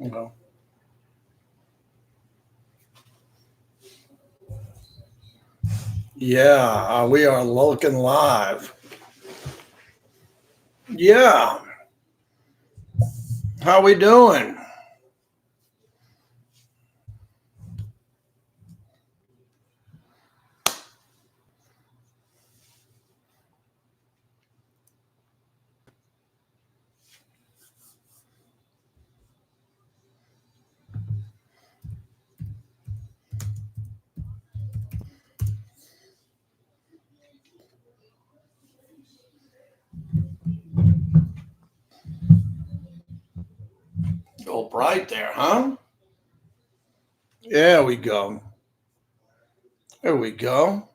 Okay. Yeah, we are looking live. Yeah. How we doing? Go bright there, huh? There we go. There we go.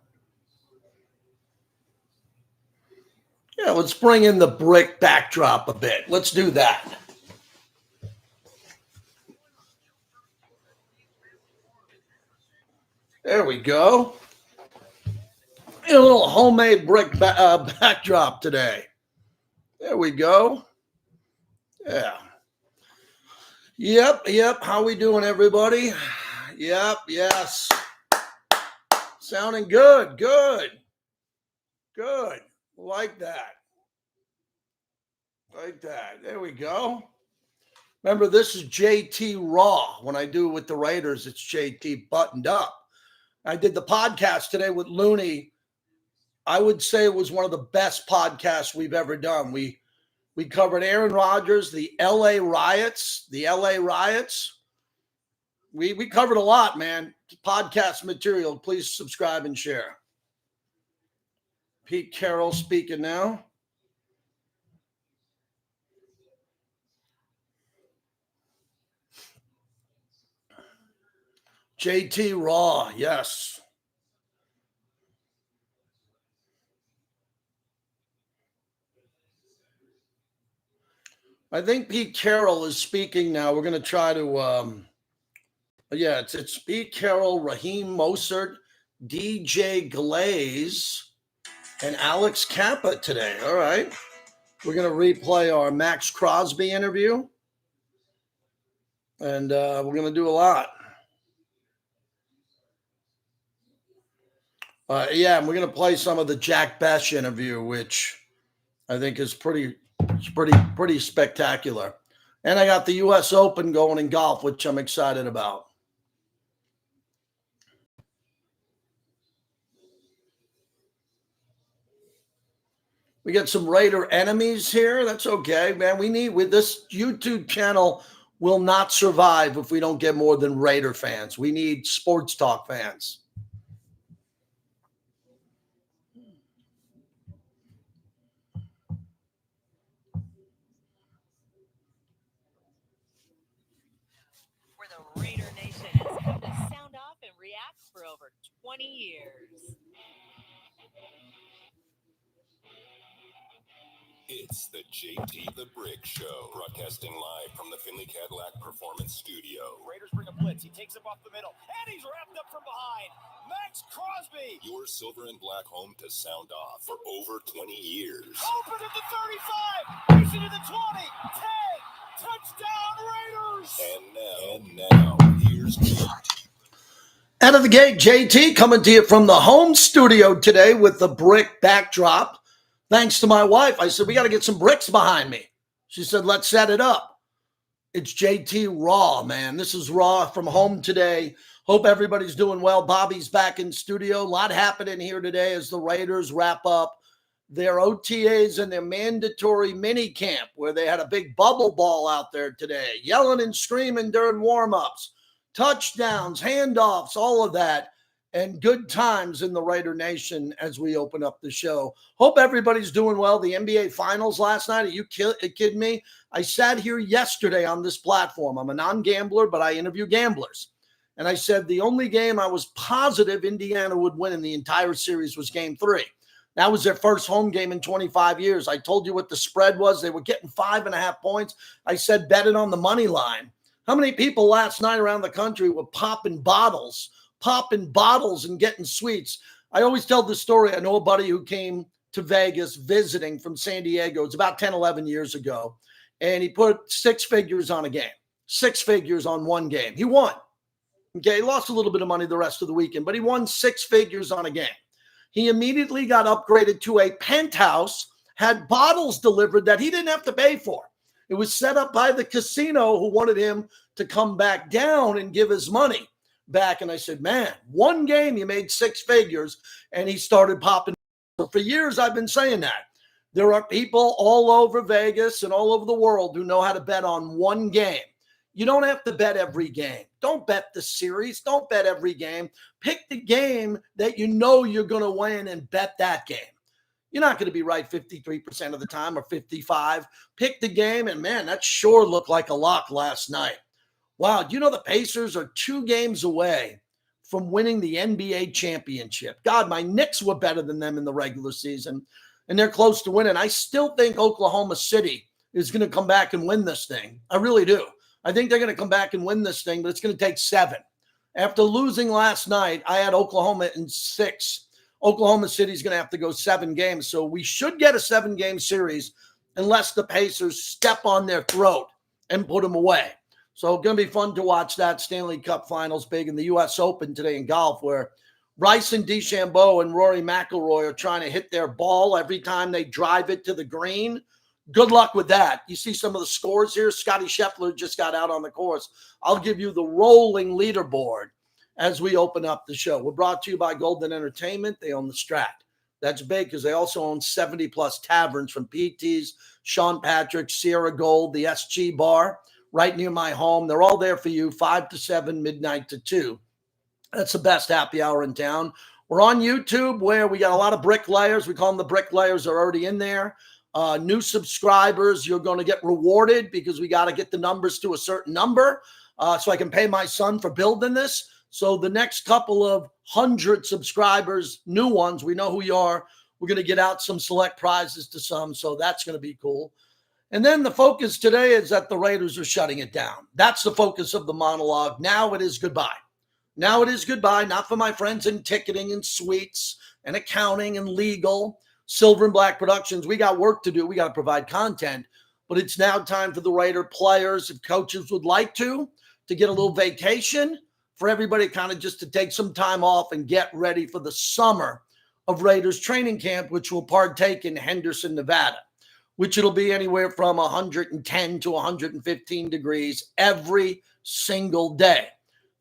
Yeah, let's bring in the brick backdrop a bit. Let's do that. There we go. A little homemade brick backdrop today. There we go. Yeah. Yep. How we doing, everybody? Yep, yes. Sounding good. Like that. There we go. Remember, this is JT Raw. When I do with the Raiders, it's JT buttoned up. I did the podcast today with Looney. I would say it was one of the best podcasts we've ever done. We covered Aaron Rodgers, the LA riots. We covered a lot, man. Podcast material. Please subscribe and share. Pete Carroll speaking now. JT Raw, yes. I think Pete Carroll is speaking now. We're going to try to, it's Pete Carroll, Raheem Mostert, DJ Glaze, and Alex Kappa today. All right. We're going to replay our Max Crosby interview. And we're going to do a lot. And we're going to play some of the Jack Besh interview, which I think is pretty spectacular. And I got the U.S. Open going in golf, which I'm excited about. We get some Raider enemies here. That's okay, man. With this YouTube channel will not survive if we don't get more than Raider fans. We need sports talk fans. Where the Raider Nation has come to sound off and react for over 20 years. It's the JT the Brick Show, broadcasting live from the Finley Cadillac Performance Studio. Raiders bring a blitz. He takes him off the middle, and he's wrapped up from behind. Max Crosby. Your silver and black home to sound off for over 20 years. Open at the 35. Push it to the 20. 10. Touchdown Raiders. And now, here's Pete. Out of the gate, JT coming to you from the home studio today with the brick backdrop. Thanks to my wife. I said, we got to get some bricks behind me. She said, let's set it up. It's JT Raw, man. This is Raw from home today. Hope everybody's doing well. Bobby's back in studio. A lot happening here today as the Raiders wrap up their OTAs and their mandatory mini camp, where they had a big bubble ball out there today, yelling and screaming during warm-ups, touchdowns, handoffs, all of that. And good times in the Raider Nation as we open up the show. Hope everybody's doing well. The NBA Finals last night, are you kidding me? I sat here yesterday on this platform. I'm a non-gambler, but I interview gamblers. And I said the only game I was positive Indiana would win in the entire series was Game 3. That was their first home game in 25 years. I told you what the spread was. They were getting 5.5 points. I said bet it on the money line. How many people last night around the country were popping bottles and getting sweets? I always tell this story. I know a buddy who came to Vegas visiting from San Diego. It's about 10, 11 years ago. And he put 6 figures on a game. six figures on one game. He won. Okay, he lost a little bit of money the rest of the weekend, but he won six figures on a game. He immediately got upgraded to a penthouse, had bottles delivered that he didn't have to pay for. It was set up by the casino who wanted him to come back down and give his money back. And I said, man, one game you made six figures, and he started popping. For years, I've been saying that. There are people all over Vegas and all over the world who know how to bet on one game. You don't have to bet every game. Don't bet the series. Don't bet every game. Pick the game that you know you're going to win and bet that game. You're not going to be right 53% of the time or 55%. Pick the game, and man, that sure looked like a lock last night. Wow, do you know the Pacers are 2 games away from winning the NBA championship? God, my Knicks were better than them in the regular season, and they're close to winning. I still think Oklahoma City is going to come back and win this thing. I really do. I think they're going to come back and win this thing, but it's going to take 7. After losing last night, I had Oklahoma in 6. Oklahoma City is going to have to go 7 games. So we should get a 7-game series unless the Pacers step on their throat and put them away. So it's going to be fun to watch that. Stanley Cup Finals big in the U.S. Open today in golf, where Bryson DeChambeau and Rory McIlroy are trying to hit their ball every time they drive it to the green. Good luck with that. You see some of the scores here. Scotty Scheffler just got out on the course. I'll give you the rolling leaderboard as we open up the show. We're brought to you by Golden Entertainment. They own the Strat. That's big because they also own 70-plus taverns, from PT's, Sean Patrick, Sierra Gold, the SG Bar, right near my home. They're all there for you, 5 to 7, midnight to 2. That's the best happy hour in town. We're on YouTube, where we got a lot of bricklayers. We call them the bricklayers. They're already in there. New subscribers, you're going to get rewarded because we got to get the numbers to a certain number so I can pay my son for building this. So the next couple of 100 subscribers, new ones, we know who you are. We're going to get out some select prizes to some, so that's going to be cool. And then the focus today is that the Raiders are shutting it down. That's the focus of the monologue. Now it is goodbye. Now it is goodbye, not for my friends in ticketing and suites and accounting and legal. Silver and Black Productions, we got work to do. We got to provide content, but it's now time for the Raider players, if coaches would like to get a little vacation, for everybody kind of just to take some time off and get ready for the summer of Raiders training camp, which will partake in Henderson, Nevada, which it'll be anywhere from 110 to 115 degrees every single day.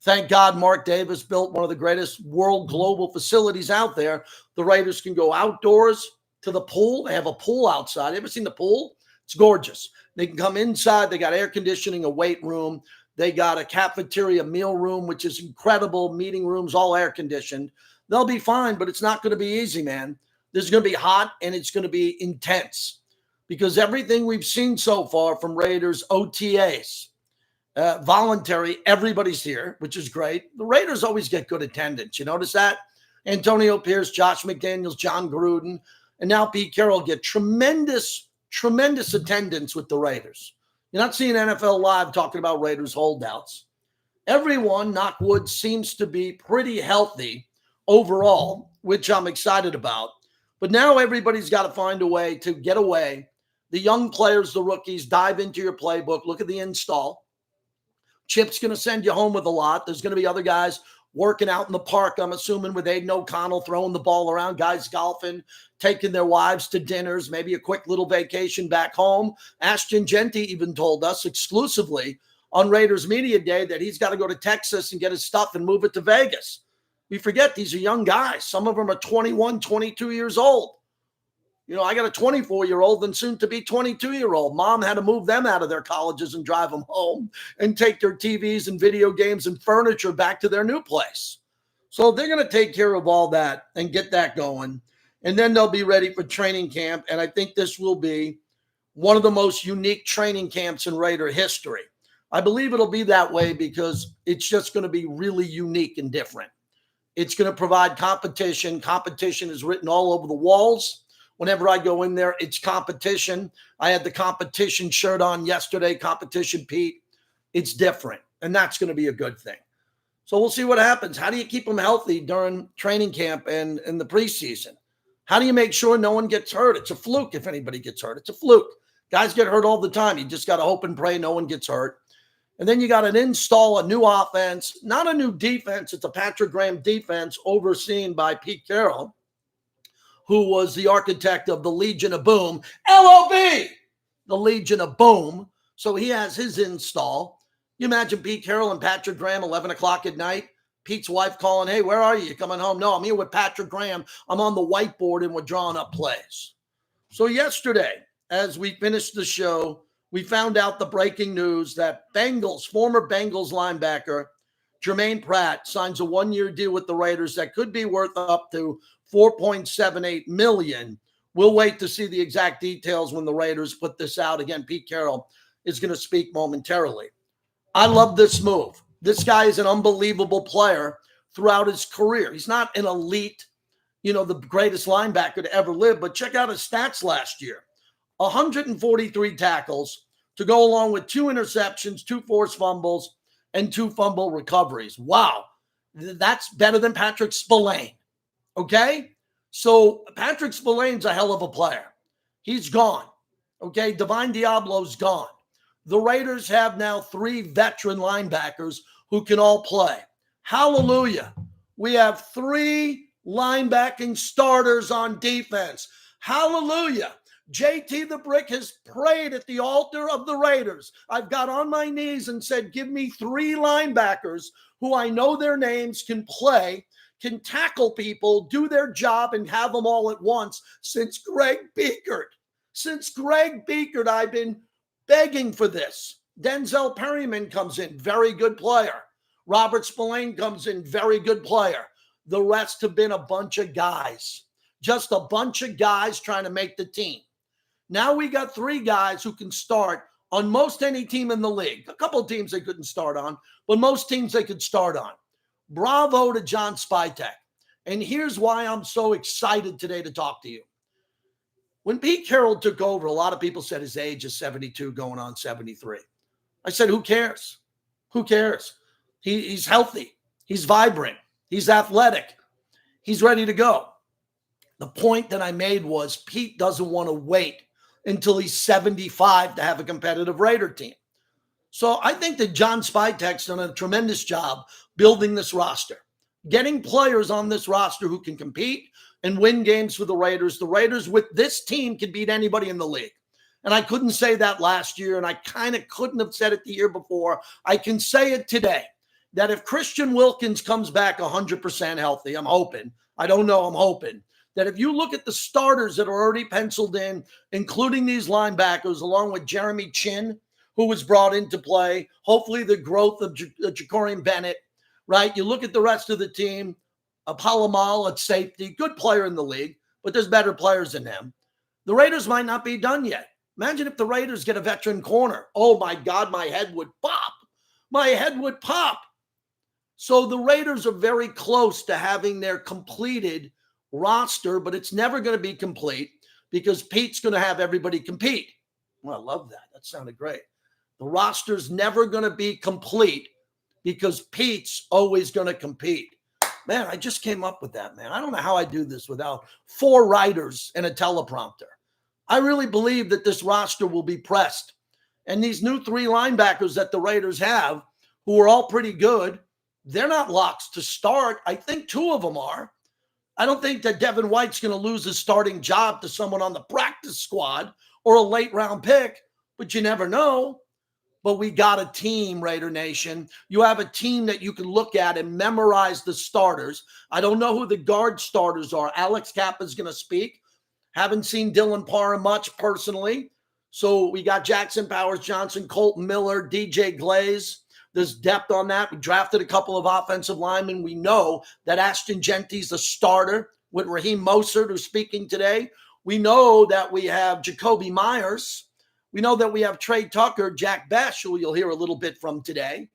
Thank God Mark Davis built one of the greatest world global facilities out there. The Raiders can go outdoors to the pool. They have a pool outside. You ever seen the pool? It's gorgeous. They can come inside. They got air conditioning, a weight room. They got a cafeteria meal room, which is incredible. Meeting rooms, all air conditioned. They'll be fine, but it's not going to be easy, man. This is going to be hot, and it's going to be intense, because everything we've seen so far from Raiders OTAs, voluntary, everybody's here, which is great. The Raiders always get good attendance. You notice that? Antonio Pierce, Josh McDaniels, John Gruden, and now Pete Carroll get tremendous attendance with the Raiders. You're not seeing NFL Live talking about Raiders holdouts. Everyone, knock wood, seems to be pretty healthy overall, which I'm excited about. But now everybody's got to find a way to get away. The young players, the rookies, dive into your playbook. Look at the install. Chip's going to send you home with a lot. There's going to be other guys working out in the park, I'm assuming, with Aiden O'Connell throwing the ball around, guys golfing, taking their wives to dinners, maybe a quick little vacation back home. Ashton Genty even told us exclusively on Raiders Media Day that he's got to go to Texas and get his stuff and move it to Vegas. We forget these are young guys. Some of them are 21, 22 years old. You know, I got a 24-year-old and soon to be 22-year-old. Mom had to move them out of their colleges and drive them home and take their TVs and video games and furniture back to their new place. So they're going to take care of all that and get that going. And then they'll be ready for training camp. And I think this will be one of the most unique training camps in Raider history. I believe it'll be that way because it's just going to be really unique and different. It's going to provide competition. Competition is written all over the walls. Whenever I go in there, it's competition. I had the competition shirt on yesterday, Competition Pete. It's different, and that's going to be a good thing. So we'll see what happens. How do you keep them healthy during training camp and in the preseason? How do you make sure no one gets hurt? It's a fluke if anybody gets hurt. It's a fluke. Guys get hurt all the time. You just got to hope and pray no one gets hurt. And then you got to install a new offense, not a new defense. It's a Patrick Graham defense overseen by Pete Carroll, who was the architect of the Legion of Boom, LOB, the Legion of Boom. So he has his install. You imagine Pete Carroll and Patrick Graham, 11 o'clock at night. Pete's wife calling, hey, where are you? You coming home? No, I'm here with Patrick Graham. I'm on the whiteboard and we're drawing up plays. So yesterday, as we finished the show, we found out the breaking news that former Bengals linebacker Jermaine Pratt signs a one-year deal with the Raiders that could be worth up to $4.78 million. We'll wait to see the exact details when the Raiders put this out. Again, Pete Carroll is going to speak momentarily. I love this move. This guy is an unbelievable player throughout his career. He's not an elite, the greatest linebacker to ever live, but check out his stats last year. 143 tackles to go along with 2 interceptions, 2 forced fumbles, and 2 fumble recoveries. Wow. That's better than Patrick Spillane. Okay? So Patrick Spillane's a hell of a player. He's gone. Okay? Divine Diablo's gone. The Raiders have now 3 veteran linebackers who can all play. Hallelujah. We have 3 linebacking starters on defense. Hallelujah. JT the Brick has prayed at the altar of the Raiders. I've got on my knees and said, give me 3 linebackers who I know their names, can play, can tackle people, do their job, and have them all at once since Greg Biekert. Since Greg Biekert, I've been begging for this. Denzel Perryman comes in, very good player. Robert Spillane comes in, very good player. The rest have been a bunch of guys. Just a bunch of guys trying to make the team. Now we got 3 guys who can start on most any team in the league. A couple of teams they couldn't start on, but most teams they could start on. Bravo to John Spytek. And here's why I'm so excited today to talk to you. When Pete Carroll took over, a lot of people said his age is 72 going on 73. I said, who cares? Who cares? He's healthy. He's vibrant. He's athletic. He's ready to go. The point that I made was Pete doesn't want to wait until he's 75 to have a competitive Raider team. So I think that John Spytek's done a tremendous job building this roster, getting players on this roster who can compete and win games for the Raiders. The Raiders with this team can beat anybody in the league. And I couldn't say that last year, and I kind of couldn't have said it the year before. I can say it today, that if Christian Wilkins comes back 100% healthy, I'm hoping, I don't know, I'm hoping, that if you look at the starters that are already penciled in, including these linebackers, along with Jeremy Chin, who was brought into play, hopefully the growth of Jacorian Bennett, right? You look at the rest of the team, Palomal at safety, good player in the league, but there's better players than him. The Raiders might not be done yet. Imagine if the Raiders get a veteran corner. Oh, my God, my head would pop. My head would pop. So the Raiders are very close to having their completed roster, but it's never going to be complete because Pete's going to have everybody compete. Well, I love that. That sounded great. The roster's never going to be complete because Pete's always going to compete. Man, I just came up with that, man. I don't know how I do this without 4 writers and a teleprompter. I really believe that this roster will be pressed. And these new 3 linebackers that the Raiders have, who are all pretty good, they're not locks to start. I think 2 of them are. I don't think that Devin White's going to lose his starting job to someone on the practice squad or a late round pick, but you never know. But we got a team, Raider Nation. You have a team that you can look at and memorize the starters. I don't know who the guard starters are. Alex Kappa's going to speak. Haven't seen Dylan Parra much personally. So we got Jackson Powers Johnson, Colton Miller, DJ Glaze. There's depth on that. We drafted a couple of offensive linemen. We know that Ashton Genty's the starter with Raheem Mostert, who's speaking today. We know that we have Jacoby Myers. We know that we have Trey Tucker, Jack Besh, who you'll hear a little bit from today.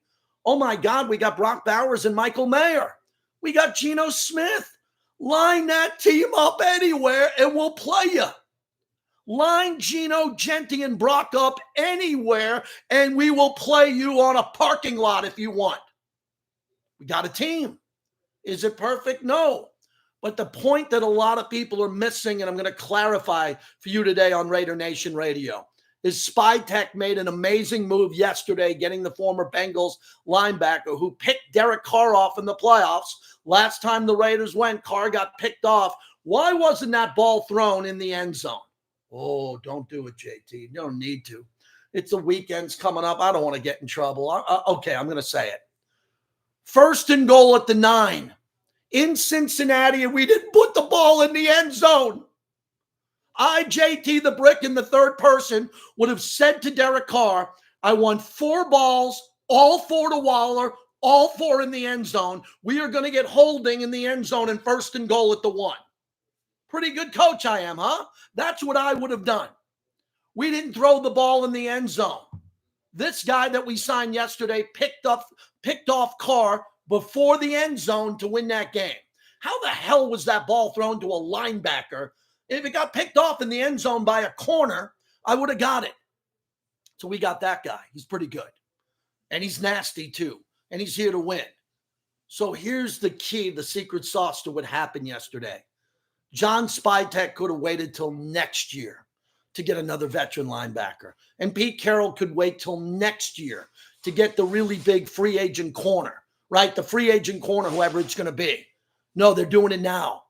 Oh, my God, we got Brock Bowers and Michael Mayer. We got Geno Smith. Line that team up anywhere, and we'll play you. Line Geno, Genty, and Brock up anywhere, and we will play you on a parking lot if you want. We got a team. Is it perfect? No. But the point that a lot of people are missing, and I'm going to clarify for you today on Raider Nation Radio, is Spytek made an amazing move yesterday, getting the former Bengals linebacker who picked Derek Carr off in the playoffs. Last time the Raiders went, Carr got picked off. Why wasn't that ball thrown in the end zone? Oh, don't do it, JT. You don't need to. It's the weekend's coming up. I don't want to get in trouble. Okay, I'm going to say it. 1st and goal at the 9 in Cincinnati, and we didn't put the ball in the end zone. JT the Brick in the third person would have said to Derek Carr, I want 4 balls, all 4 to Waller, all 4 in the end zone. We are going to get holding in the end zone and 1st and goal at the 1. Pretty good coach I am, huh? That's what I would have done. We didn't throw the ball in the end zone. This guy that we signed yesterday picked off Carr before the end zone to win that game. How the hell was that ball thrown to a linebacker? If it got picked off in the end zone by a corner, I would have got it. So we got that guy. He's pretty good. And he's nasty too. And he's here to win. So here's the key, the secret sauce to what happened yesterday. John Spytek could have waited till next year to get another veteran linebacker. And Pete Carroll could wait till next year to get the really big free agent corner, right? The free agent corner, whoever it's going to be. No, they're doing it now.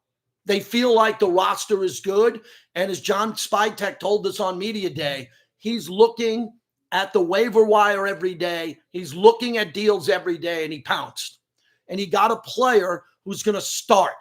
They feel like the roster is good. And as John Spytek told us on Media Day, he's looking at the waiver wire every day. He's looking at deals every day, and he pounced. And he got a player who's going to start.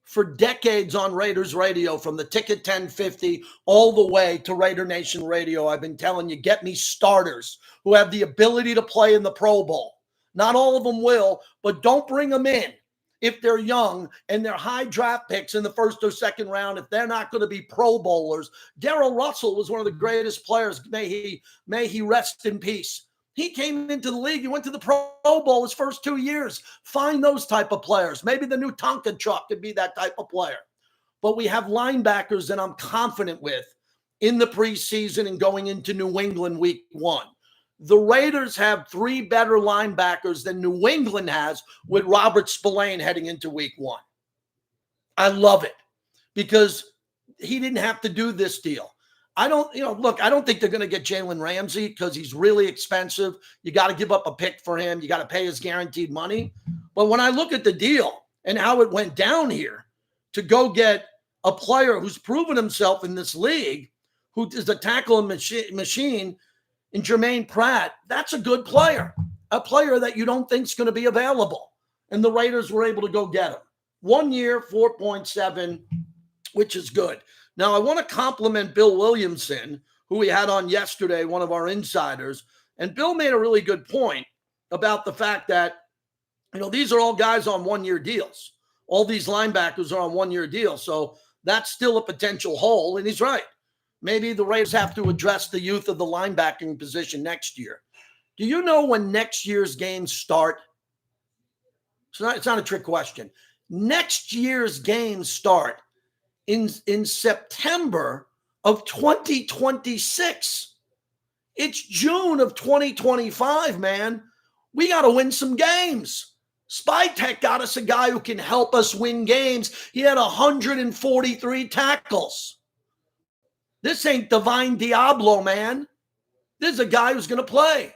For decades on Raiders radio, from the Ticket 1050 all the way to Raider Nation Radio, I've been telling you, get me starters who have the ability to play in the Pro Bowl. Not all of them will, but don't bring them in if they're young and they're high draft picks in the 1st or 2nd round, if they're not going to be Pro Bowlers. Darrell Russell was one of the greatest players. May he rest in peace. He came into the league. He went to the Pro Bowl his first 2 years. Find those type of players. Maybe the new Tonka truck could be that type of player. But we have linebackers that I'm confident with in the preseason and going into New England week 1. The Raiders have 3 better linebackers than New England has with Robert Spillane heading into week 1. I love it because he didn't have to do this deal. I don't think they're going to get Jalen Ramsey because he's really expensive. You got to give up a pick for him. You got to pay his guaranteed money. But when I look at the deal and how it went down here to go get a player who's proven himself in this league, who is a tackling machine in Jermaine Pratt, that's a good player, a player that you don't think is going to be available. And the Raiders were able to go get him. 1 year, 4.7, which is good. Now, I want to compliment Bill Williamson, who we had on yesterday, one of our insiders. And Bill made a really good point about the fact that, these are all guys on 1-year deals. All these linebackers are on 1-year deals. So that's still a potential hole. And he's right. Maybe the Raiders have to address the youth of the linebacking position next year. Do you know when next year's games start? It's not a trick question. Next year's games start in September of 2026. It's June of 2025, man. We got to win some games. Spytek got us a guy who can help us win games. He had 143 tackles. This ain't Divine Diablo, man. This is a guy who's going to play.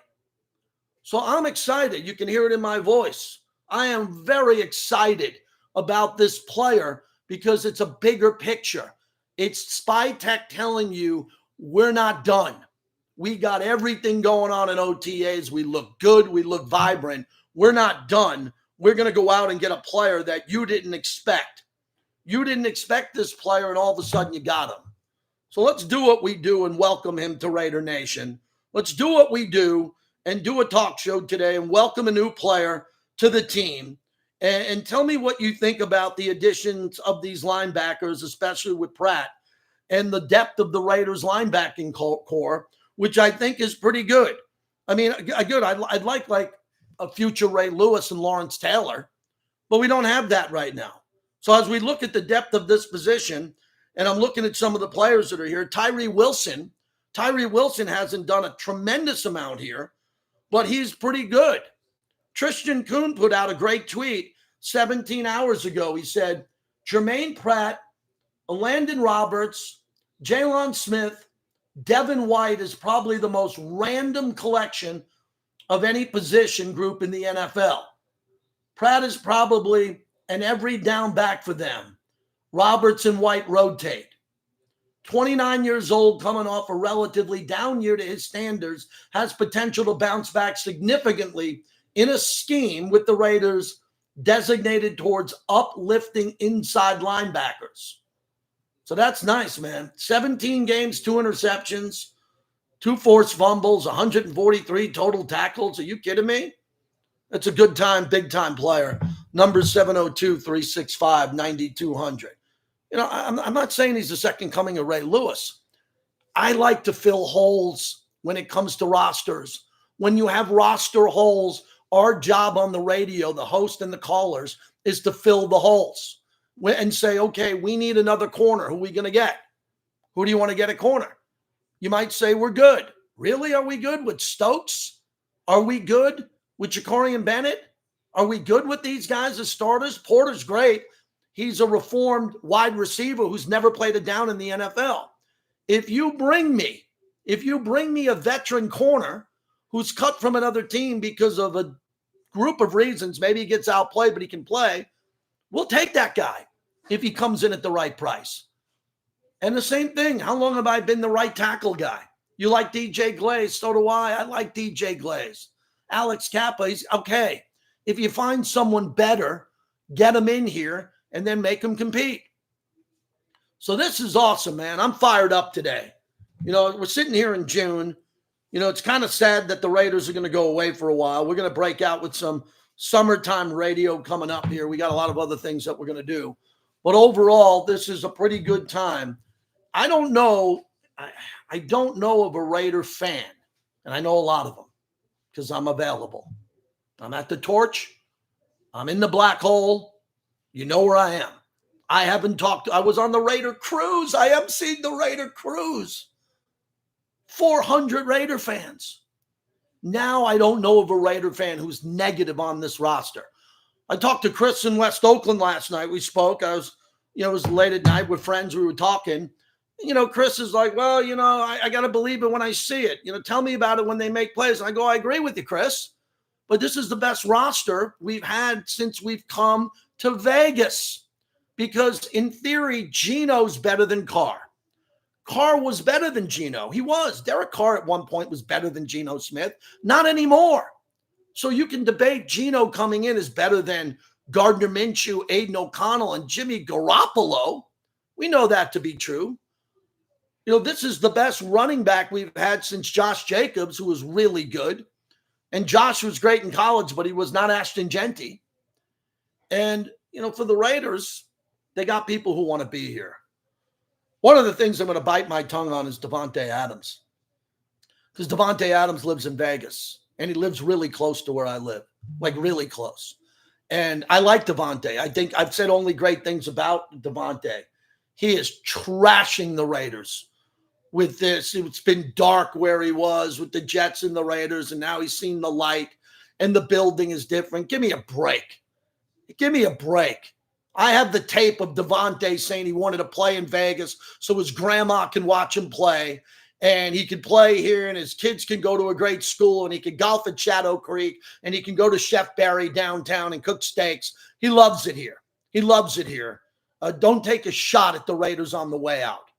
So I'm excited. You can hear it in my voice. I am very excited about this player because it's a bigger picture. It's Spytek telling you we're not done. We got everything going on in OTAs. We look good. We look vibrant. We're not done. We're going to go out and get a player that you didn't expect. You didn't expect this player, and all of a sudden you got him. So let's do what we do and welcome him to Raider Nation. Let's do what we do and do a talk show today and welcome a new player to the team. And tell me what you think about the additions of these linebackers, especially with Pratt, and the depth of the Raiders linebacking core, which I think is pretty good. I mean, good. I'd like a future Ray Lewis and Lawrence Taylor, but we don't have that right now. So as we look at the depth of this position, and I'm looking at some of the players that are here, Tyree Wilson hasn't done a tremendous amount here, but he's pretty good. Tristan Kuhn put out a great tweet 17 hours ago. He said, Jermaine Pratt, Landon Roberts, Jalen Smith, Devin White is probably the most random collection of any position group in the NFL. Pratt is probably an every down back for them. Roberts and White rotate. 29 years old, coming off a relatively down year to his standards, has potential to bounce back significantly in a scheme with the Raiders designated towards uplifting inside linebackers. So that's nice, man. 17 games, 2 interceptions, 2 forced fumbles, 143 total tackles. Are you kidding me? That's a good time, big time player. Number 702-365-9200. I'm not saying he's the second coming of Ray Lewis. I like to fill holes when it comes to rosters. When you have roster holes, our job on the radio, the host and the callers, is to fill the holes and say, okay, we need another corner. Who are we going to get? Who do you want to get at corner? You might say we're good. Really? Are we good with Stokes? Are we good with Ja'Cory Bennett? Are we good with these guys as starters? Porter's great. He's a reformed wide receiver who's never played a down in the NFL. If you bring me a veteran corner who's cut from another team because of a group of reasons, maybe he gets outplayed, but he can play, we'll take that guy if he comes in at the right price. And the same thing, how long have I been the right tackle guy? You like DJ Glaze, so do I. I like DJ Glaze. Alex Kappa, he's okay. If you find someone better, get him in here and then make him compete. So this is awesome, man. I'm fired up today. We're sitting here in June. It's kind of sad that the Raiders are going to go away for a while. We're going to break out with some summertime radio coming up here. We got a lot of other things that we're going to do. But overall, this is a pretty good time. I don't know of a Raider fan, and I know a lot of them because I'm available. I'm at the Torch. I'm in the Black Hole. You know where I am. I was on the Raider cruise. I emceed the Raider cruise. 400 Raider fans. Now I don't know of a Raider fan who's negative on this roster. I talked to Chris in West Oakland last night. We spoke. It was late at night with friends. We were talking. Chris is like, well, I got to believe it when I see it. Tell me about it when they make plays. And I go, I agree with you, Chris. But this is the best roster we've had since we've come to Vegas. Because in theory, Geno's better than Carr. Carr was better than Geno. He was. Derek Carr at one point was better than Geno Smith. Not anymore. So you can debate Geno coming in is better than Gardner Minshew, Aiden O'Connell, and Jimmy Garoppolo. We know that to be true. This is the best running back we've had since Josh Jacobs, who was really good. And Josh was great in college, but he was not Ashton Genty. And, for the Raiders, they got people who want to be here. One of the things I'm going to bite my tongue on is Davante Adams. Because Davante Adams lives in Vegas. And he lives really close to where I live. Like really close. And I like Davante. I think I've said only great things about Davante. He is trashing the Raiders with this. It's been dark where he was with the Jets and the Raiders. And now he's seen the light. And the building is different. Give me a break. Give me a break. I have the tape of Davante saying he wanted to play in Vegas so his grandma can watch him play and he could play here and his kids can go to a great school and he could golf at Shadow Creek and he can go to Chef Barry downtown and cook steaks. He loves it here. He loves it here. Don't take a shot at the Raiders on the way out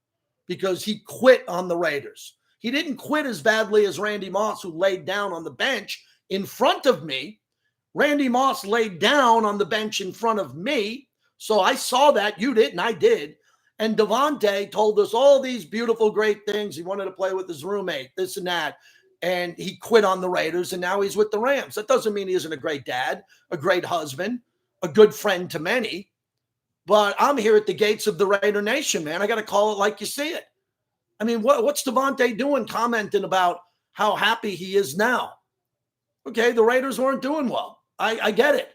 because he quit on the Raiders. He didn't quit as badly as Randy Moss, who laid down on the bench in front of me. Randy Moss laid down on the bench in front of me. So I saw that. You didn't. I did. And Davante told us all these beautiful, great things. He wanted to play with his roommate, this and that. And he quit on the Raiders, and now he's with the Rams. That doesn't mean he isn't a great dad, a great husband, a good friend to many. But I'm here at the gates of the Raider Nation, man. I got to call it like you see it. I mean, what's Davante doing commenting about how happy he is now? Okay, the Raiders weren't doing well. I get it.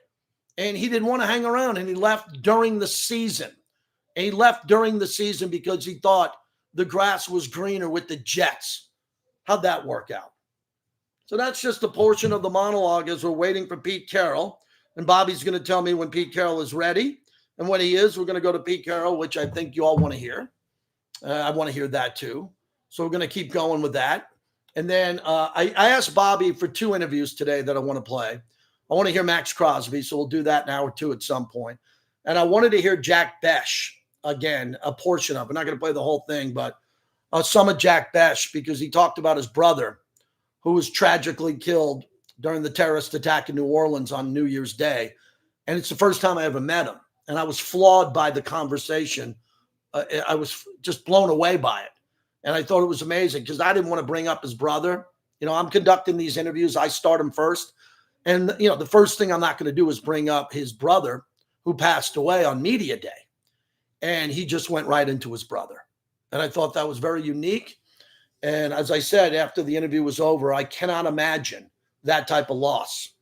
And he didn't want to hang around, and he left during the season. And he left during the season because he thought the grass was greener with the Jets. How'd that work out? So that's just a portion of the monologue as we're waiting for Pete Carroll. And Bobby's going to tell me when Pete Carroll is ready. And when he is, we're going to go to Pete Carroll, which I think you all want to hear. I want to hear that too. So we're going to keep going with that. And then I asked Bobby for 2 interviews today that I want to play. I want to hear Max Crosby, so we'll do that in hour 2 at some point. And I wanted to hear Jack Besh again, a portion of it. I'm not going to play the whole thing, but some of Jack Besh, because he talked about his brother who was tragically killed during the terrorist attack in New Orleans on New Year's Day. And it's the first time I ever met him. And I was flawed by the conversation. I was just blown away by it. And I thought it was amazing because I didn't want to bring up his brother. You know, I'm conducting these interviews. I start him first. And, you know, the first thing I'm not going to do is bring up his brother who passed away on media day. And he just went right into his brother. And I thought that was very unique. And as I said, after the interview was over, I cannot imagine that type of loss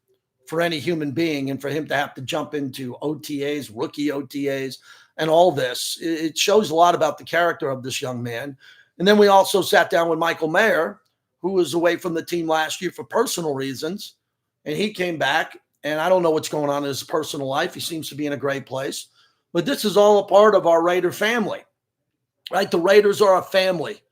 for any human being. And for him to have to jump into OTAs, rookie OTAs, and all this, it shows a lot about the character of this young man. And then we also sat down with Michael Mayer, who was away from the team last year for personal reasons. And he came back, and I don't know what's going on in his personal life. He seems to be in a great place. But this is all a part of our Raider family, right? The Raiders are a family.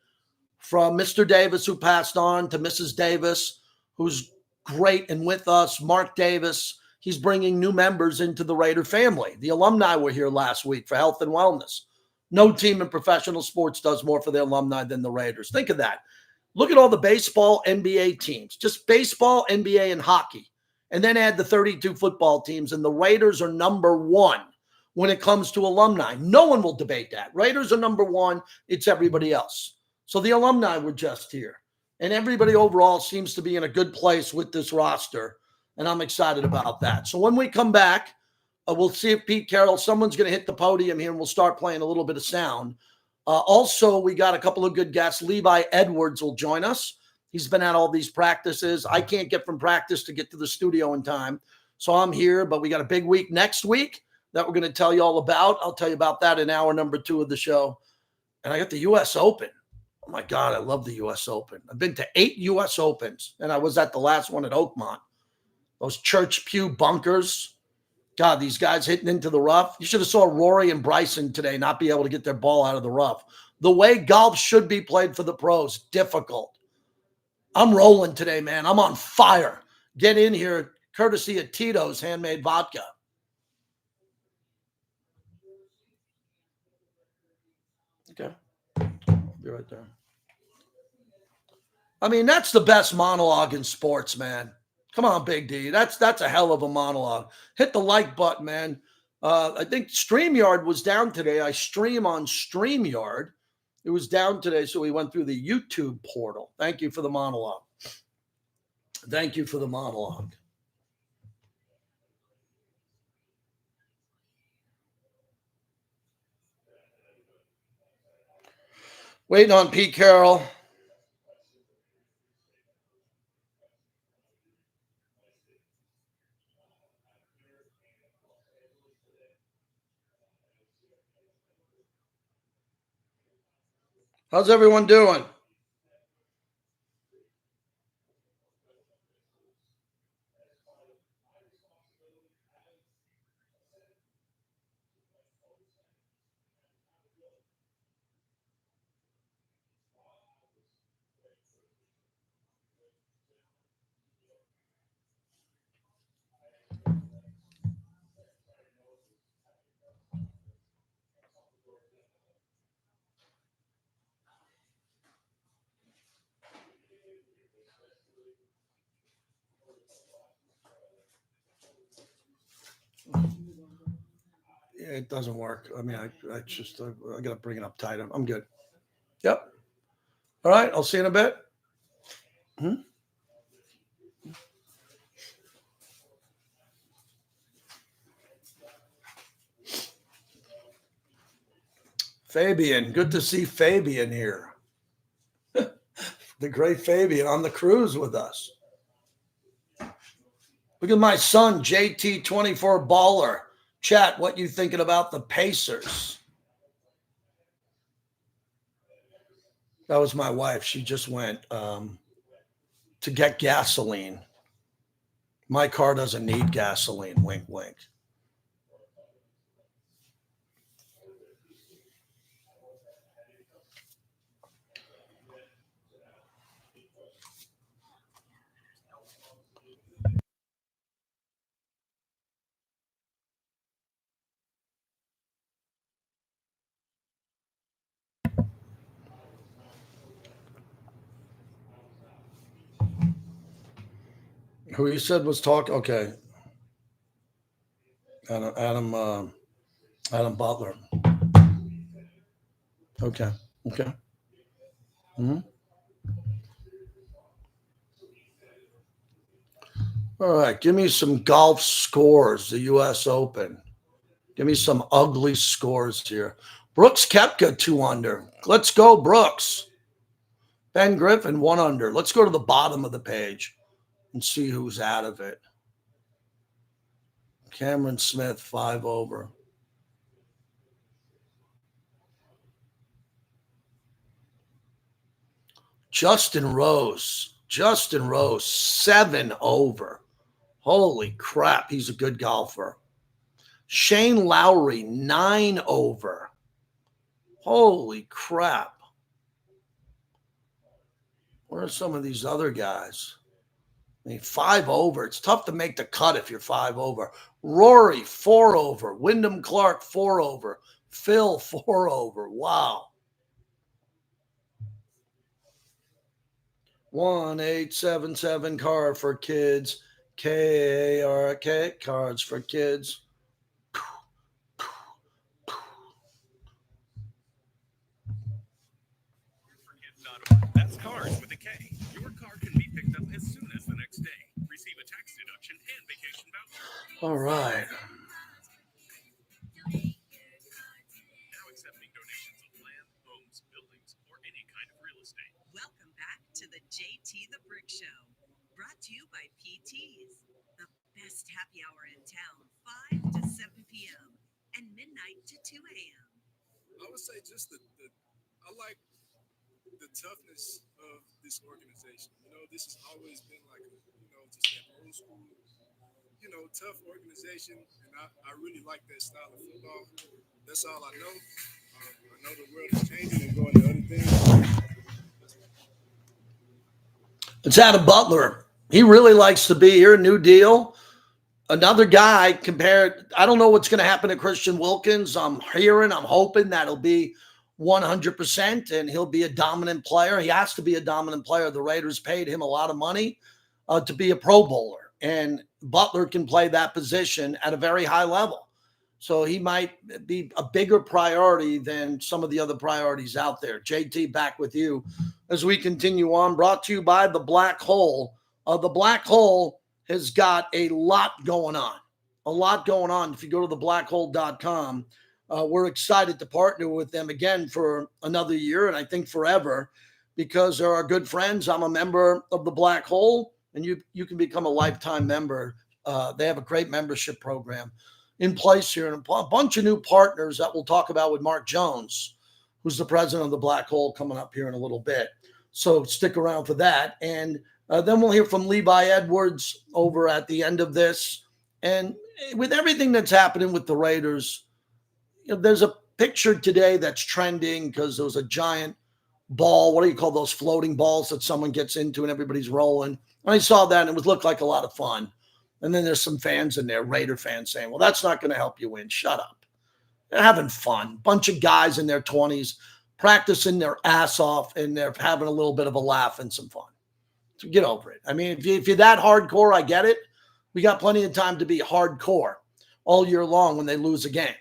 From Mr. Davis, who passed on, to Mrs. Davis, who's great and with us, Mark Davis. He's bringing new members into the Raider family. The alumni were here last week for health and wellness. No team in professional sports does more for their alumni than the Raiders. Think of that. Look at all the baseball, NBA teams, just baseball, NBA, and hockey. And then add the 32 football teams, and the Raiders are number 1 when it comes to alumni. No one will debate that. Raiders are number 1. It's everybody else. So the alumni were just here. And everybody overall seems to be in a good place with this roster. And I'm excited about that. So when we come back, we'll see if Pete Carroll, someone's going to hit the podium here, and we'll start playing a little bit of sound. Also, we got a couple of good guests. Levi Edwards will join us. He's been at all these practices. I can't get from practice to get to the studio in time. So I'm here, but we got a big week next week that we're going to tell you all about. I'll tell you about that in hour number 2 of the show. And I got the U.S. Open. Oh, my God, I love the U.S. Open. I've been to 8 U.S. Opens, and I was at the last one at Oakmont. Those church pew bunkers. God, these guys hitting into the rough. You should have saw Rory and Bryson today not be able to get their ball out of the rough. The way golf should be played for the pros, difficult. I'm rolling today, man. I'm on fire. Get in here, courtesy of Tito's Handmade Vodka. Okay. Be right there. I mean, that's the best monologue in sports, man. Come on, Big D. That's a hell of a monologue. Hit the like button, man. I think StreamYard was down today. I stream on StreamYard. It was down today, so we went through the YouTube portal. Thank you for the monologue. Thank you for the monologue. Waiting on Pete Carroll. How's everyone doing? Yeah, it doesn't work. I mean, I got to bring it up tight. I'm good. Yep. All right. I'll see you in a bit. Fabian. Good to see Fabian here. The great Fabian on the cruise with us. Look at my son, JT24 Baller. Chat, what you thinking about the Pacers? That was my wife. She just went to get gasoline. My car doesn't need gasoline. Wink, wink. Who you said was talking? Okay, Adam Butler. Okay, okay. Mhm. All right, give me some golf scores. The U.S. Open. Give me some ugly scores here. Brooks Koepka 2 under. Let's go, Brooks. Ben Griffin 1 under. Let's go to the bottom of the page and see who's out of it. Cameron Smith 5 over. Justin Rose 7 over. Holy crap, he's a good golfer. Shane Lowry 9 over. Holy crap. Where are some of these other guys? I mean, 5 over. It's tough to make the cut if you're 5 over. Rory 4 over. Wyndham Clark 4 over. Phil 4 over. Wow. 1877 car for kids. KARK cards for kids. That's cars with a K. Your car can be picked up as soon as the next day. Receive a tax deduction and vacation voucher. All right. Now accepting donations of land, homes, buildings, or any kind of real estate. Welcome back to the JT the Brick Show, brought to you by PT's, the best happy hour in town, 5 to 7 p.m. and midnight to 2 a.m. I would say just I like the toughness of this organization. You know, this has always been like just that old school, tough organization, and I really like that style of football. That's all I know. I know the world is changing and going to other things. It's Adam Butler. He really likes to be here. New deal. Another guy compared. I don't know what's going to happen to Christian Wilkins. I'm hoping that he'll be 100% and he'll be a dominant player. He has to be a dominant player. The Raiders paid him a lot of money to be a Pro Bowler, and Butler can play that position at a very high level. So he might be a bigger priority than some of the other priorities out there. JT, back with you as we continue on. Brought to you by The Black Hole. The Black Hole has got a lot going on. If you go to theblackhole.com, we're excited to partner with them again for another year, and I think forever, because they're our good friends. I'm a member of The Black Hole, and you can become a lifetime member. They have a great membership program in place here, and a bunch of new partners that we'll talk about with Mark Jones, who's the president of The Black Hole, coming up here in a little bit. So stick around for that. And then we'll hear from Levi Edwards over at the end of this. And with everything that's happening with the Raiders, there's a picture today that's trending because there was a giant ball. What do you call those floating balls that someone gets into and everybody's rolling? And I saw that and it looked like a lot of fun. And then there's some fans in there, Raider fans, saying, well, that's not going to help you win. Shut up. They're having fun. Bunch of guys in their 20s practicing their ass off, and they're having a little bit of a laugh and some fun. So get over it. I mean, if you're that hardcore, I get it. We got plenty of time to be hardcore all year long when they lose a game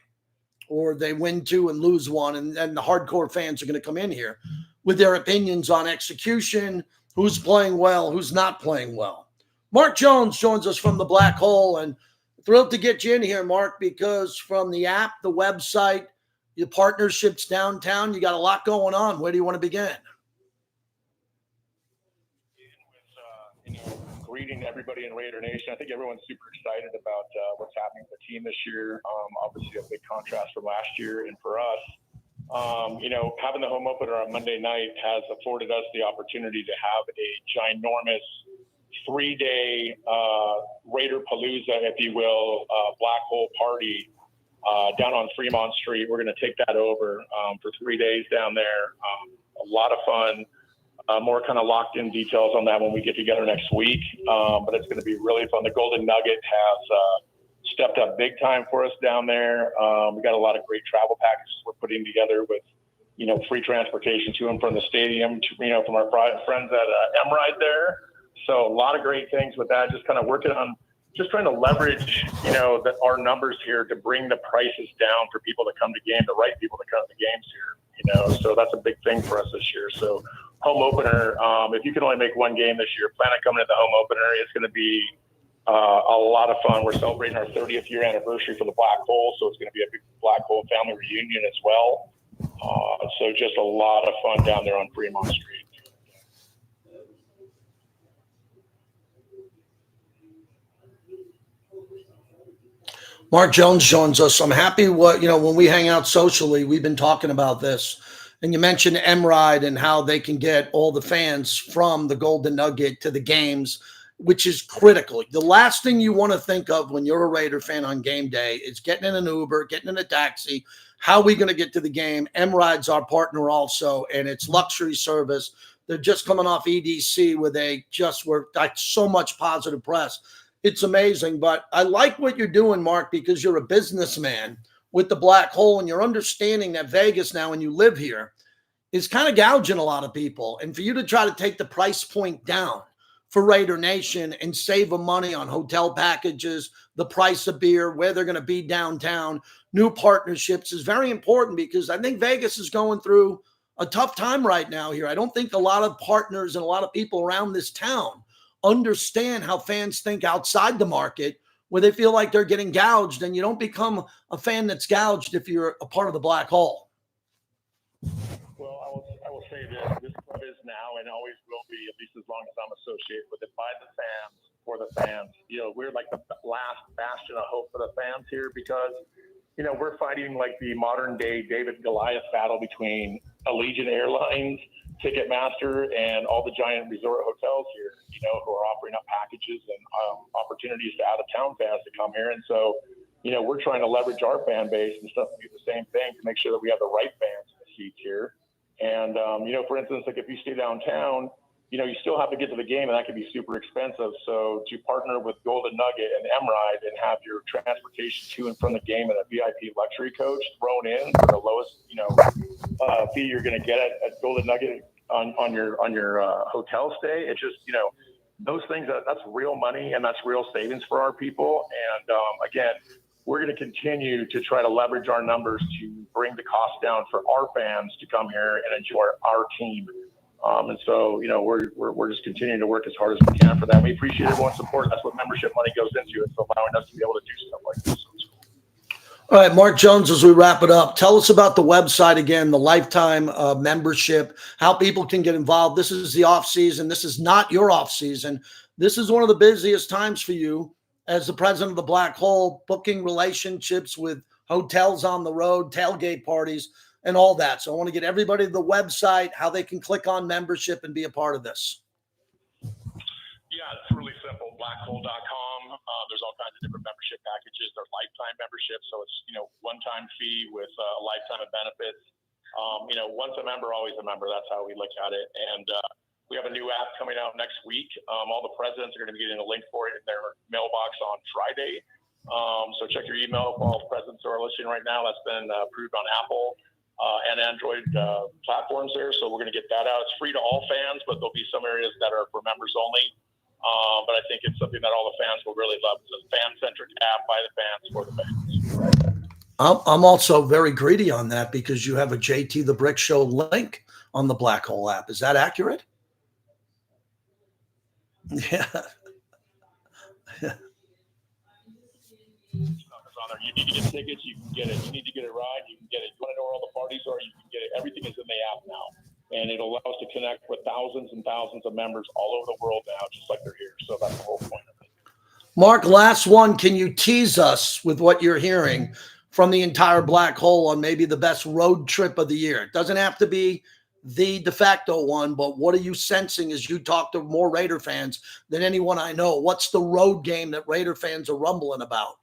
or they win 2 and lose 1. And then the hardcore fans are going to come in here with their opinions on execution, who's playing well, who's not playing well. Mark Jones joins us from The Black Hole, and thrilled to get you in here, Mark, because from the app, the website, your partnerships downtown, you got a lot going on. Where do you want to begin? Greeting everybody in Raider Nation. I think everyone's super excited about what's happening with the team this year. Obviously, a big contrast from last year, and for us, having the home opener on Monday night has afforded us the opportunity to have a ginormous 3-day Raider Palooza, if you will, Black Hole party down on Fremont Street. We're going to take that over for 3 days down there. A lot of fun. More kind of locked in details on that when we get together next week. But it's going to be really fun. The Golden Nugget has stepped up big time for us down there. We got a lot of great travel packages we're putting together with, free transportation to and from the stadium, from our friends at M-Ride there. So a lot of great things with that. Just kind of working on, just trying to leverage, our numbers here to bring the prices down for people to come to game, the right people to come to games here. So that's a big thing for us this year. So home opener, if you can only make one game this year, plan on coming to the home opener. It's going to be a lot of fun. We're celebrating our 30th year anniversary for the Black Hole, so it's going to be a big Black Hole family reunion as well. So just a lot of fun down there on Fremont Street. Mark Jones joins us. I'm happy when we hang out socially, we've been talking about this. And you mentioned M-Ride and how they can get all the fans from the Golden Nugget to the games, which is critical. The last thing you want to think of when you're a Raider fan on game day is getting in an Uber, getting in a taxi. How are we going to get to the game? M-Ride's our partner also, and it's luxury service. They're just coming off EDC where they just were got so much positive press. It's amazing, but I like what you're doing, Mark, because you're a businessman with the Black Hole and you're understanding that Vegas now, when you live here, is kind of gouging a lot of people. And for you to try to take the price point down for Raider Nation and save them money on hotel packages, the price of beer, where they're going to be downtown, new partnerships is very important because I think Vegas is going through a tough time right now here. I don't think a lot of partners and a lot of people around this town understand how fans think outside the market where they feel like they're getting gouged, and you don't become a fan that's gouged if you're a part of the Black Hole. Well, I will say this club is now and always will be, at least as long as I'm associated with it, by the fans, for the fans. We're like the last bastion of hope for the fans here because, we're fighting like the modern day David Goliath battle between Allegiant Airlines, Ticketmaster, and all the giant resort hotels here, who are offering up packages and opportunities to out-of-town fans to come here. And so, we're trying to leverage our fan base and stuff to do the same thing to make sure that we have the right fans in the seats here. And, for instance, like if you stay downtown, you still have to get to the game, and that can be super expensive. So to partner with Golden Nugget and M-Ride and have your transportation to and from the game and a VIP luxury coach thrown in for the lowest, fee you're going to get at Golden Nugget on your hotel stay, it's just, those things, that's real money and that's real savings for our people. And again, we're going to continue to try to leverage our numbers to bring the cost down for our fans to come here and enjoy our team. And so, we're just continuing to work as hard as we can for that. We appreciate everyone's support. That's what membership money goes into. It's allowing us to be able to do stuff like this. So it's cool. All right, Mark Jones, as we wrap it up, tell us about the website again, the lifetime membership, how people can get involved. This is the off season. This is not your off season. This is one of the busiest times for you as the president of the Black Hole, booking relationships with hotels on the road, tailgate parties, and all that. So I want to get everybody to the website, how they can click on membership and be a part of this. Yeah, it's really simple. Blackhole.com. There's all kinds of different membership packages. They're lifetime memberships, so it's one-time fee with a lifetime of benefits. Once a member, always a member. That's how we look at it. And we have a new app coming out next week. All the presidents are going to be getting a link for it in their mailbox on Friday. So check your email for all the presidents who are listening right now. That's been approved on Apple and Android platforms there. So we're going to get that out. It's free to all fans, but there'll be some areas that are for members only. But I think it's something that all the fans will really love. It's a fan-centric app by the fans for the fans. I'm also very greedy on that because you have a JT the Brick Show link on the Black Hole app. Is that accurate? Yeah. You need to get tickets, you can get it. You need to get a ride, you can get it. You want to know where all the parties are, you can get it. Everything is in the app now. And it'll allow us to connect with thousands and thousands of members all over the world now, just like they're here. So that's the whole point of it. Mark, last one. Can you tease us with what you're hearing from the entire Black Hole on maybe the best road trip of the year? It doesn't have to be the de facto one, but what are you sensing as you talk to more Raider fans than anyone I know? What's the road game that Raider fans are rumbling about?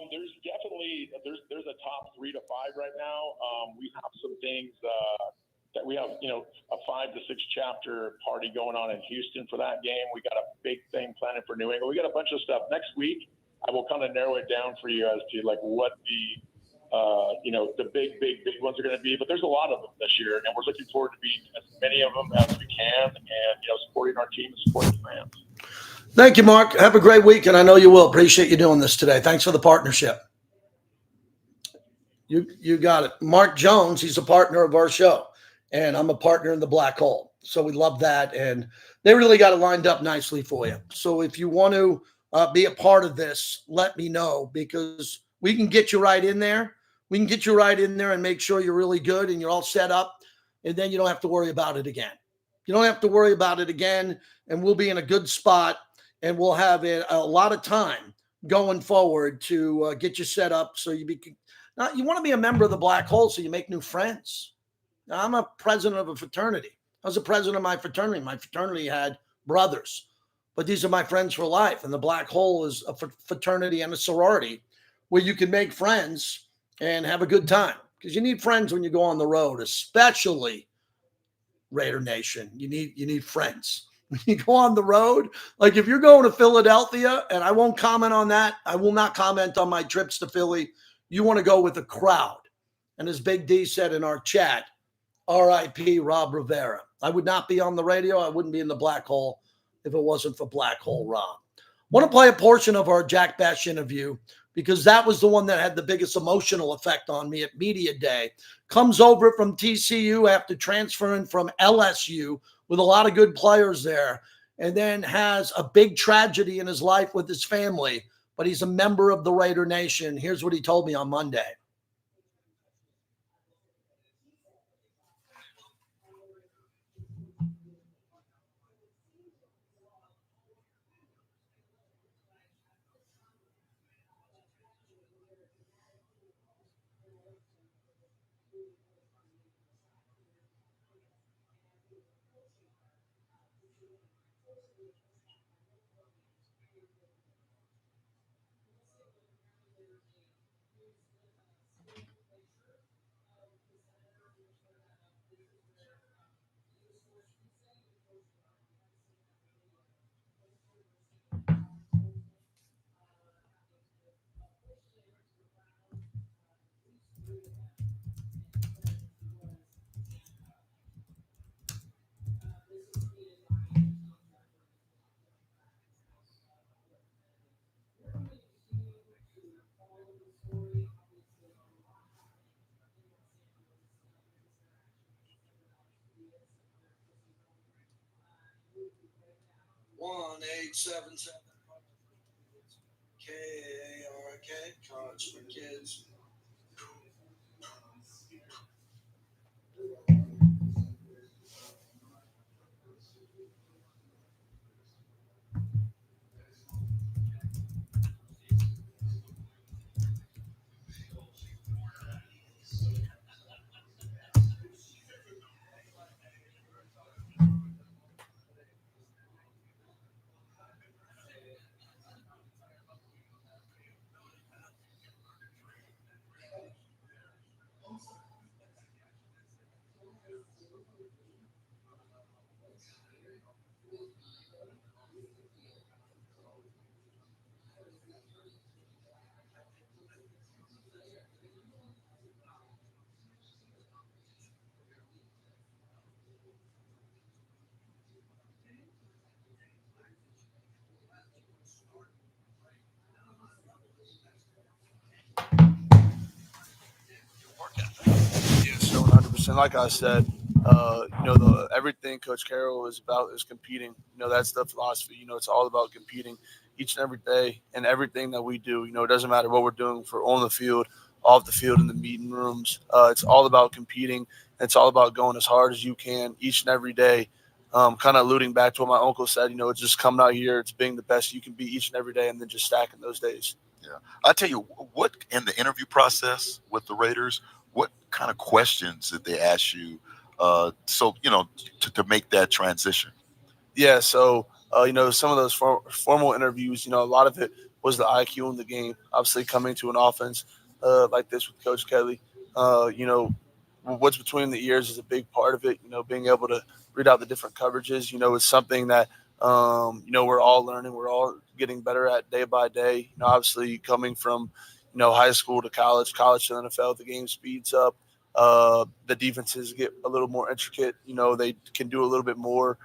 There's definitely there's a top 3 to 5 right now. We have some things that we have, a 5 to 6 chapter party going on in Houston for that game. We got a big thing planned for New England. We got a bunch of stuff next week. I will kind of narrow it down for you as to like what the the big ones are going to be, but there's a lot of them this year, and we're looking forward to being as many of them as we can, and supporting our team and supporting the fans. Thank you, Mark. Have a great week, and I know you will. Appreciate you doing this today. Thanks for the partnership. You got it. Mark Jones, he's a partner of our show, and I'm a partner in the Black Hole. So we love that, and they really got it lined up nicely for you. So if you want to be a part of this, let me know, because we can get you right in there. We can get you right in there and make sure you're really good and you're all set up, and then you don't have to worry about it again. You don't have to worry about it again, and we'll be in a good spot, and we'll have a lot of time going forward to get you set up so you want to be a member of the Black Hole so you make new friends. Now, I'm a president of a fraternity. I was a president of my fraternity. My fraternity had brothers, but these are my friends for life. And the Black Hole is a fraternity and a sorority where you can make friends and have a good time, because you need friends when you go on the road, especially Raider Nation. You need friends. When you go on the road, like if you're going to Philadelphia, and I won't comment on that. I will not comment on my trips to Philly. You want to go with a crowd. And as Big D said in our chat, R.I.P. Rob Rivera. I would not be on the radio. I wouldn't be in the Black Hole if it wasn't for Black Hole Rob. Want to play a portion of our Jack Bash interview, because that was the one that had the biggest emotional effect on me at Media Day. Comes over from TCU after transferring from LSU with a lot of good players there, and then has a big tragedy in his life with his family, but he's a member of the Raider Nation. Here's what he told me on Monday. One 877 KARK, Cards for Kids. Yes, no, 100%. Like I said, everything Coach Carroll is about is competing. That's the philosophy. It's all about competing each and every day, and everything that we do. It doesn't matter what we're doing for on the field, off the field, in the meeting rooms. It's all about competing. It's all about going as hard as you can each and every day. Kind of alluding back to what my uncle said, it's just coming out here, it's being the best you can be each and every day, and then just stacking those days. Yeah. I'll tell you what, in the interview process with the Raiders, what kind of questions did they ask you to make that transition? Yeah, so, some of those formal interviews, a lot of it was the IQ in the game. Obviously, coming to an offense like this with Coach Kelly, what's between the ears is a big part of it. Being able to read out the different coverages, is something that, we're all learning. We're all getting better at day by day. Obviously, coming from, high school to college, college to NFL, the game speeds up. The defenses get a little more intricate. They can do a little bit more.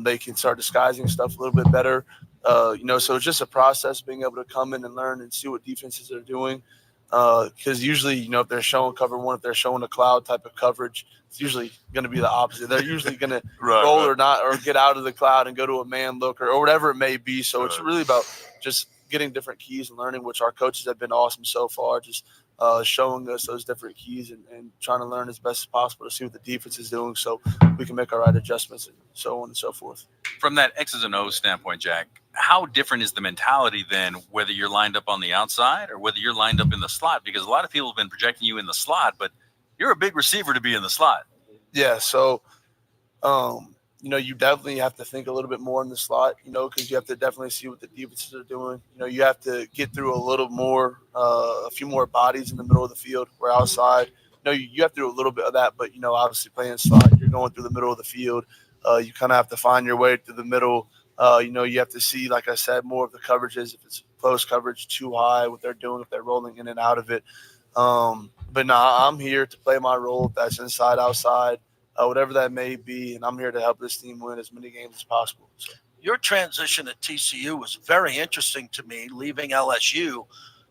They can start disguising stuff a little bit better. So it's just a process being able to come in and learn and see what defenses are doing. Because usually, if they're showing cover one, if they're showing a cloud type of coverage, it's usually going to be the opposite. They're usually going to roll or not, or get out of the cloud and go to a man look or whatever it may be. So it's really about just getting different keys and learning, which our coaches have been awesome so far, just showing us those different keys and trying to learn as best as possible to see what the defense is doing so we can make our right adjustments and so on and so forth. From that X's and O's standpoint, Jack, how different is the mentality then, whether you're lined up on the outside or whether you're lined up in the slot? Because a lot of people have been projecting you in the slot, but you're a big receiver to be in the slot. Yeah, so, you definitely have to think a little bit more in the slot, because you have to definitely see what the defenses are doing. You have to get through a few more bodies in the middle of the field. We're outside. You have to do a little bit of that, but, obviously playing slot, you're going through the middle of the field. You kind of have to find your way through the middle. You have to see, like I said, more of the coverages. If it's close coverage, too high, what they're doing, if they're rolling in and out of it. But I'm here to play my role. If that's inside, outside, whatever that may be, and I'm here to help this team win as many games as possible. So. Your transition at TCU was very interesting to me, leaving LSU.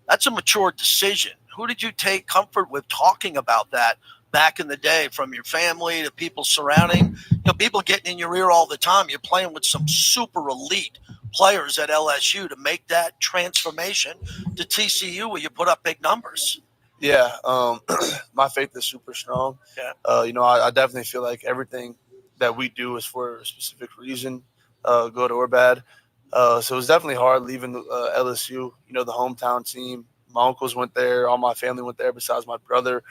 That's a mature decision. Who did you take comfort with talking about that back in the day, from your family to people surrounding? People getting in your ear all the time. You're playing with some super elite players at LSU to make that transformation to TCU where you put up big numbers. Yeah, my faith is super strong. Yeah. I definitely feel like everything that we do is for a specific reason, good or bad. So it was definitely hard leaving LSU, the hometown team. My uncles went there. All my family went there besides my brother.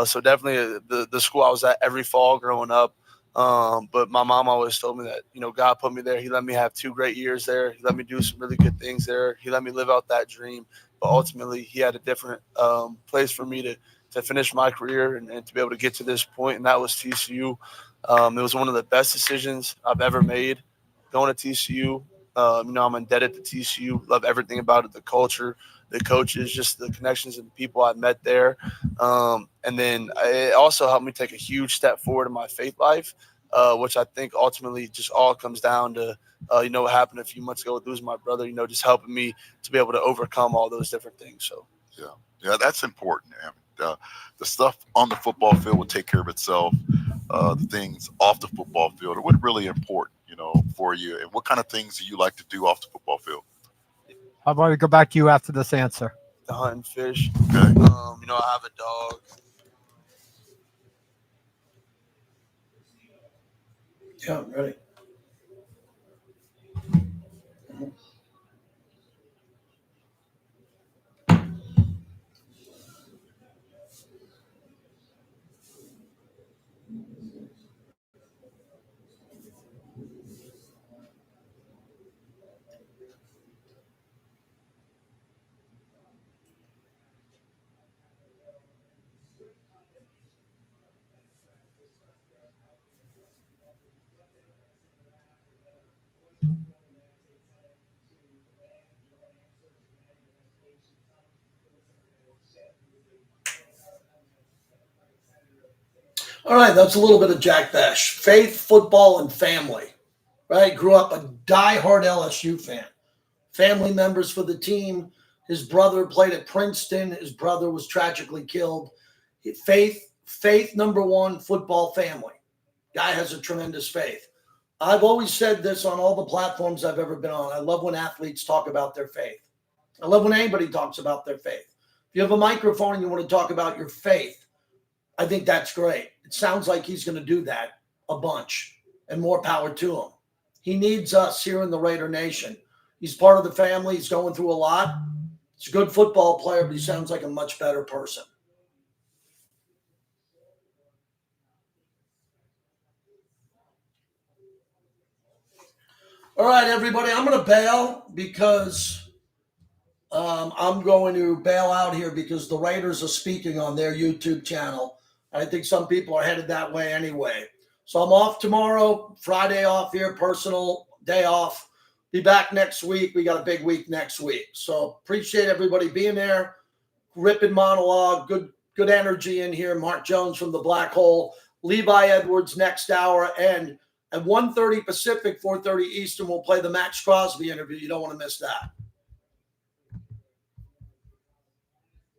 So definitely the school I was at every fall growing up. But my mom always told me that, God put me there. He let me have 2 great years there. He let me do some really good things there. He let me live out that dream. But ultimately, he had a different place for me to finish my career and to be able to get to this point, and that was TCU. It was one of the best decisions I've ever made going to TCU. I'm indebted to TCU. Love everything about it, the culture, the coaches, just the connections and the people I met there. And then it also helped me take a huge step forward in my faith life, which I think ultimately just all comes down to, what happened a few months ago with losing my brother, just helping me to be able to overcome all those different things. So, yeah, that's important. The stuff on the football field will take care of itself. The things off the football field are what really important, for you. And what kind of things do you like to do off the football field? How about we go back to you after this answer? The hunt and fish. Okay. I have a dog. Yeah, ready. All right, that's a little bit of Jack Bash. Faith, football, and family. Right? Grew up a diehard LSU fan. Family members for the team. His brother played at Princeton. His brother was tragically killed. Faith number one, football, family. Guy has a tremendous faith. I've always said this on all the platforms I've ever been on. I love when athletes talk about their faith. I love when anybody talks about their faith. If you have a microphone and you want to talk about your faith, I think that's great. It sounds like he's going to do that a bunch, and more power to him. He needs us here in the Raider Nation. He's part of the family. He's going through a lot. He's a good football player, but he sounds like a much better person. All right, everybody, I'm going to bail because I'm going to bail out here because the Raiders are speaking on their YouTube channel. I think some people are headed that way anyway. So I'm off tomorrow, Friday off here, personal day off. Be back next week. We got a big week next week. So appreciate everybody being there. Ripping monologue, good energy in here. Mark Jones from the Black Hole, Levi Edwards next hour, and at 1:30 Pacific, 4:30 Eastern, we'll play the Max Crosby interview. You don't want to miss that.